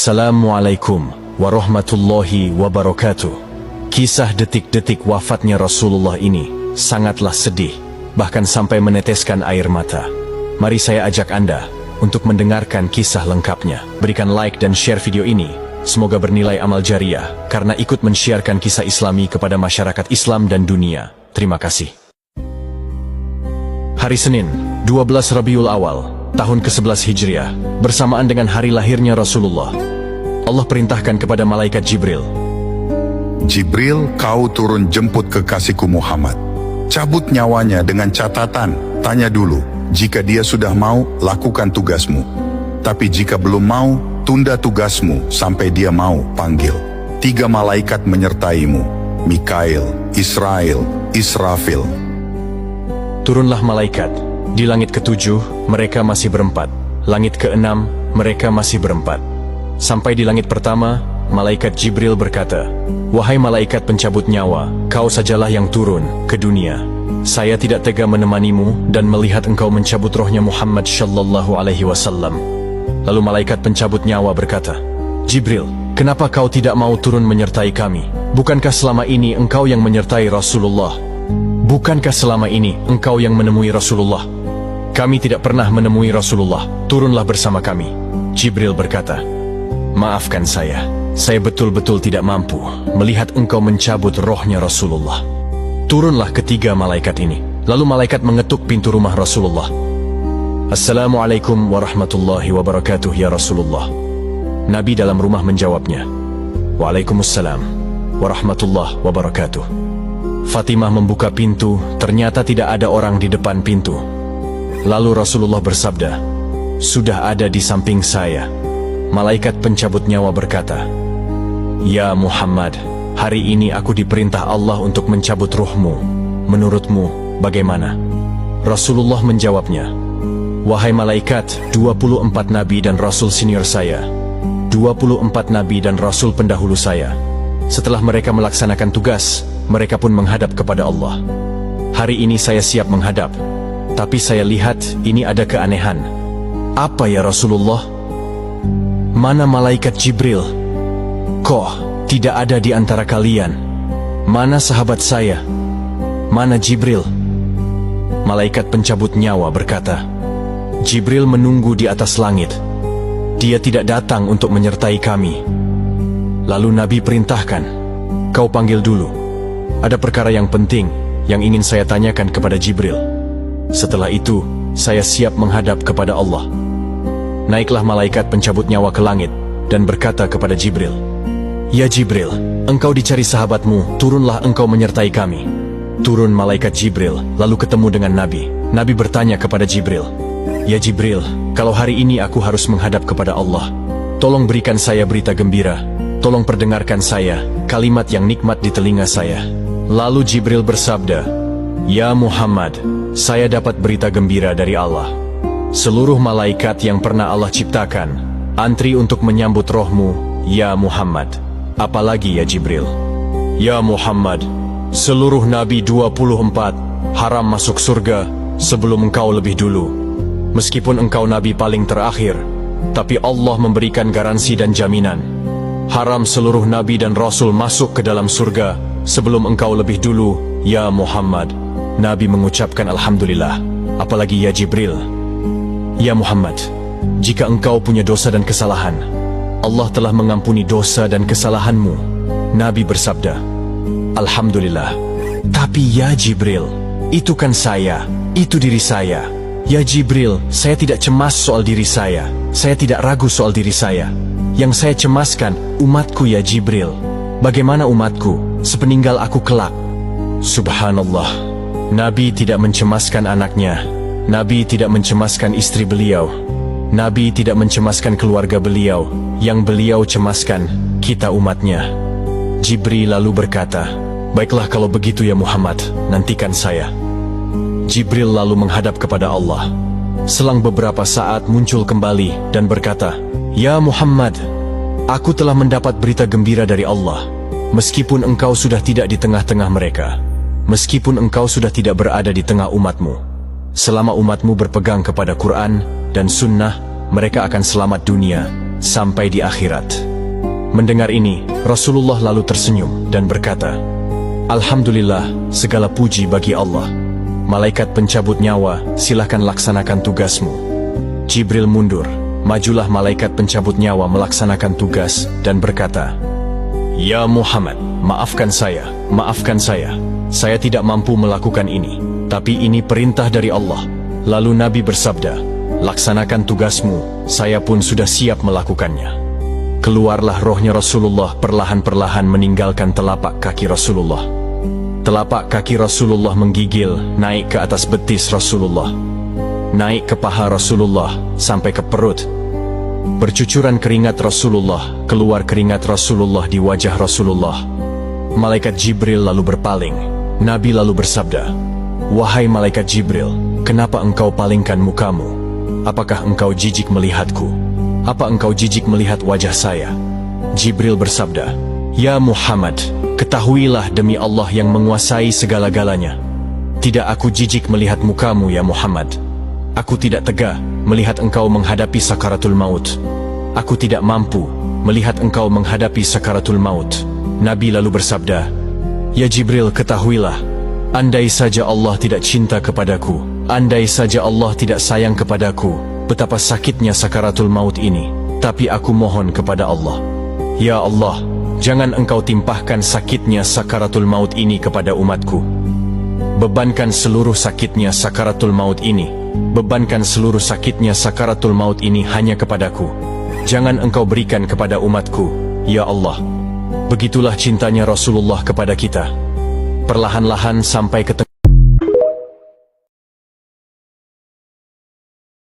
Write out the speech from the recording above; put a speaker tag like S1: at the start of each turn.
S1: Assalamualaikum warahmatullahi wabarakatuh. Kisah detik-detik wafatnya Rasulullah ini sangatlah sedih, bahkan sampai meneteskan air mata. Mari saya ajak Anda untuk mendengarkan kisah lengkapnya. Berikan like dan share video ini. Semoga bernilai amal jariah karena ikut men-syiarkan kisah Islami kepada masyarakat Islam dan dunia. Terima kasih. Hari Senin, 12 Rabiul Awal, tahun ke-11 Hijriah, bersamaan dengan hari lahirnya Rasulullah. Allah perintahkan kepada malaikat Jibril,
S2: Jibril, kau turun jemput kekasihku Muhammad. Cabut nyawanya dengan catatan, tanya dulu, jika dia sudah mau, lakukan tugasmu. Tapi jika belum mau, tunda tugasmu sampai dia mau, panggil. 3 malaikat menyertaimu, Mikail, Israel, Israfil.
S1: turunlah malaikat. Di langit ke-7, mereka masih berempat. Langit ke-6, mereka masih berempat. Sampai di langit pertama, malaikat Jibril berkata, "Wahai malaikat pencabut nyawa, kau sajalah yang turun ke dunia. Saya tidak tega menemanimu dan melihat engkau mencabut rohnya Muhammad sallallahu alaihi wasallam." Lalu malaikat pencabut nyawa berkata, "Jibril, kenapa kau tidak mau turun menyertai kami? Bukankah selama ini engkau yang menyertai Rasulullah? Bukankah selama ini engkau yang menemui Rasulullah? Kami tidak pernah menemui Rasulullah, turunlah bersama kami." Jibril berkata, "Maafkan saya betul-betul tidak mampu melihat engkau mencabut rohnya Rasulullah." Turunlah ketiga malaikat ini. Lalu malaikat mengetuk pintu rumah Rasulullah. "Assalamualaikum warahmatullahi wabarakatuh ya Rasulullah." Nabi dalam rumah menjawabnya, "Waalaikumsalam warahmatullahi wabarakatuh." Fatimah membuka pintu, ternyata tidak ada orang di depan pintu. Lalu Rasulullah bersabda, "Sudah ada di samping saya." Malaikat pencabut nyawa berkata, "Ya Muhammad, hari ini aku diperintah Allah untuk mencabut ruhmu. Menurutmu bagaimana?" Rasulullah menjawabnya, "Wahai malaikat, 24 nabi dan rasul senior saya, 24 nabi dan rasul pendahulu saya. Setelah mereka melaksanakan tugas, mereka pun menghadap kepada Allah. Hari ini saya siap menghadap, tapi saya lihat ini ada keanehan." "Apa ya Rasulullah?" "Mana malaikat Jibril? Kok tidak ada di antara kalian? Mana sahabat saya? Mana Jibril?" Malaikat pencabut nyawa berkata, "Jibril menunggu di atas langit. Dia tidak datang untuk menyertai kami." Lalu Nabi perintahkan, "Kau panggil dulu. Ada perkara yang penting yang ingin saya tanyakan kepada Jibril. Setelah itu, saya siap menghadap kepada Allah." Naiklah malaikat pencabut nyawa ke langit dan berkata kepada Jibril, "Ya Jibril, engkau dicari sahabatmu, turunlah engkau menyertai kami." Turun malaikat Jibril, lalu ketemu dengan Nabi. Nabi bertanya kepada Jibril, "Ya Jibril, kalau hari ini aku harus menghadap kepada Allah, tolong berikan saya berita gembira. Tolong perdengarkan saya kalimat yang nikmat di telinga saya." Lalu Jibril bersabda, "Ya Muhammad, saya dapat berita gembira dari Allah. Seluruh malaikat yang pernah Allah ciptakan antri untuk menyambut rohmu, ya Muhammad. Apalagi ya Jibril. Ya Muhammad, seluruh nabi 24 haram masuk surga sebelum engkau lebih dulu. Meskipun engkau nabi paling terakhir, tapi Allah memberikan garansi dan jaminan. Haram seluruh nabi dan rasul masuk ke dalam surga sebelum engkau lebih dulu, ya Muhammad." Nabi mengucapkan Alhamdulillah. "Apalagi ya Jibril." "Ya Muhammad, jika engkau punya dosa dan kesalahan, Allah telah mengampuni dosa dan kesalahanmu." Nabi bersabda, "Alhamdulillah." "Tapi ya Jibril, itu kan saya, itu diri saya." "Ya Jibril, saya tidak cemas soal diri saya tidak ragu soal diri saya. Yang saya cemaskan umatku ya Jibril. Bagaimana umatku sepeninggal aku kelak?" Subhanallah, Nabi tidak mencemaskan anaknya, Nabi tidak mencemaskan istri beliau, Nabi tidak mencemaskan keluarga beliau. Yang beliau cemaskan kita umatnya. Jibril lalu berkata, "Baiklah kalau begitu ya Muhammad, nantikan saya." Jibril lalu menghadap kepada Allah. Selang beberapa saat muncul kembali dan berkata, "Ya Muhammad, aku telah mendapat berita gembira dari Allah. Meskipun engkau sudah tidak di tengah-tengah mereka, meskipun engkau sudah tidak berada di tengah umatmu, selama umatmu berpegang kepada Quran dan Sunnah, mereka akan selamat dunia, sampai di akhirat. Mendengar ini, Rasulullah lalu tersenyum dan berkata, Alhamdulillah, segala puji bagi Allah. Malaikat pencabut nyawa, silahkan laksanakan tugasmu. Jibril mundur, majulah malaikat pencabut nyawa melaksanakan tugas dan berkata, Ya Muhammad, maafkan saya, maafkan saya. Saya tidak mampu melakukan ini, tapi ini perintah dari Allah. Lalu Nabi bersabda, laksanakan tugasmu, saya pun sudah siap melakukannya. Keluarlah rohnya Rasulullah perlahan-perlahan meninggalkan telapak kaki Rasulullah. Telapak kaki Rasulullah menggigil naik ke atas betis Rasulullah, naik ke paha Rasulullah sampai ke perut. Bercucuran keringat Rasulullah, keluar keringat Rasulullah di wajah Rasulullah. Malaikat Jibril lalu berpaling. Nabi lalu bersabda, Wahai malaikat Jibril, kenapa engkau palingkan mukamu? Apakah engkau jijik melihatku? Apa engkau jijik melihat wajah saya? Jibril bersabda, Ya Muhammad, ketahuilah demi Allah yang menguasai segala-galanya, tidak aku jijik melihat mukamu ya Muhammad. Aku tidak tega melihat engkau menghadapi sakaratul maut. Aku tidak mampu melihat engkau menghadapi sakaratul maut. Nabi lalu bersabda, Ya Jibril, ketahuilah, andai saja Allah tidak cinta kepadaku, andai saja Allah tidak sayang kepadaku, betapa sakitnya sakaratul maut ini. Tapi aku mohon kepada Allah, Ya Allah, jangan engkau timpahkan sakitnya sakaratul maut ini kepada umatku. Bebankan seluruh sakitnya sakaratul maut ini, bebankan seluruh sakitnya sakaratul maut ini hanya kepadaku. Jangan engkau berikan kepada umatku, Ya Allah. Begitulah cintanya Rasulullah kepada kita. Perlahan-lahan sampai ke